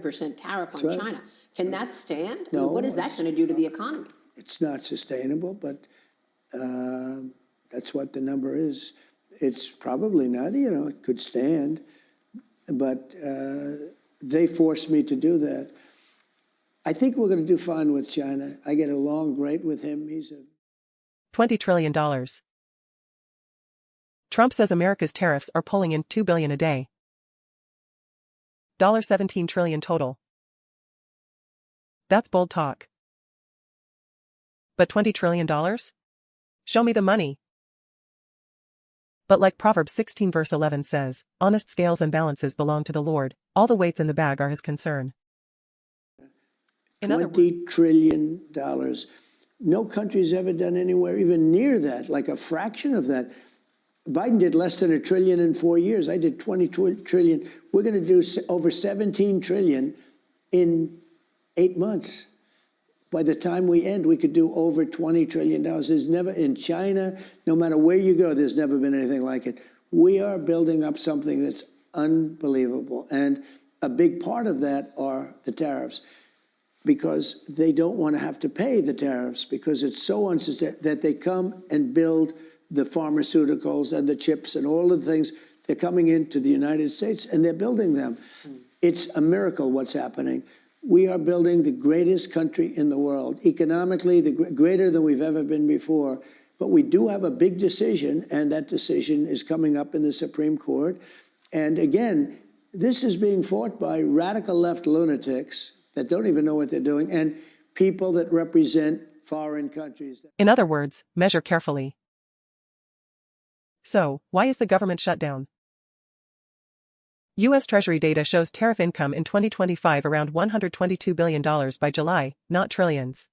% tariff on That's right. China. Can that stand? I No, mean, what is that going to do to the economy? It's not sustainable, but that's what the number is. It's probably not, it could stand, but they forced me to do that. I think we're going to do fine with China. I get along great with him. He's a $20 trillion. Trump says America's tariffs are pulling in $2 billion a day. $17 trillion total. That's bold talk. But $20 trillion? Show me the money. But like Proverbs 16 verse 11 says, honest scales and balances belong to the Lord. All the weights in the bag are his concern. $20 trillion. No country's ever done anywhere even near that, like a fraction of that. Biden did less than $1 trillion in 4 years. I did 20 trillion. We're going to do over 17 trillion in 8 months. By the time we end, we could do over $20 trillion. There's never, in China, no matter where you go, there's never been anything like it. We are building up something that's unbelievable. And a big part of that are the tariffs, because they don't want to have to pay the tariffs, because it's so unsustainable that they come and build the pharmaceuticals and the chips and all of the things. They're coming into the United States and they're building them. It's a miracle what's happening. We are building the greatest country in the world, economically, greater than we've ever been before. But we do have a big decision, and that decision is coming up in the Supreme Court. And again, this is being fought by radical left lunatics that don't even know what they're doing, and people that represent foreign countries. In other words, measure carefully. So, why is the government shut down? U.S. Treasury data shows tariff income in 2025 around $122 billion by July, not trillions.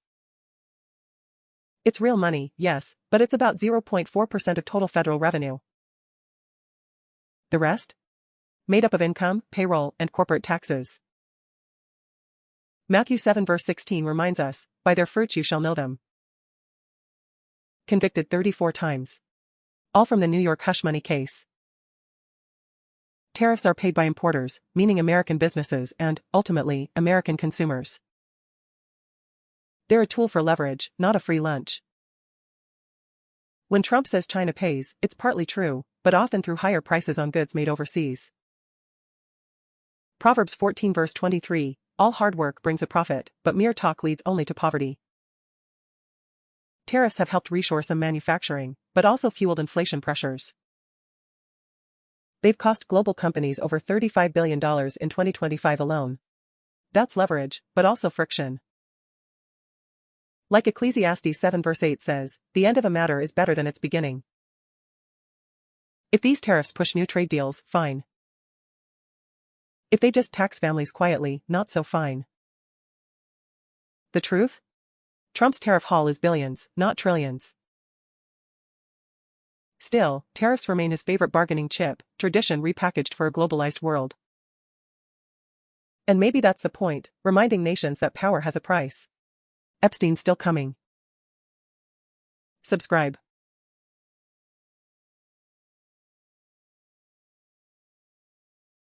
It's real money, yes, but it's about 0.4% of total federal revenue. The rest? Made up of income, payroll, and corporate taxes. Matthew 7 verse 16 reminds us, by their fruits you shall know them. Convicted 34 times. All from the New York hush money case. Tariffs are paid by importers, meaning American businesses and, ultimately, American consumers. They're a tool for leverage, not a free lunch. When Trump says China pays, it's partly true, but often through higher prices on goods made overseas. Proverbs 14 verse 23, all hard work brings a profit, but mere talk leads only to poverty. Tariffs have helped reshore some manufacturing, but also fueled inflation pressures. They've cost global companies over $35 billion in 2025 alone. That's leverage, but also friction. Like Ecclesiastes 7 verse 8 says, the end of a matter is better than its beginning. If these tariffs push new trade deals, fine. If they just tax families quietly, not so fine. The truth? Trump's tariff haul is billions, not trillions. Still, tariffs remain his favorite bargaining chip, tradition repackaged for a globalized world. And maybe that's the point, reminding nations that power has a price. Epstein's still coming. Subscribe.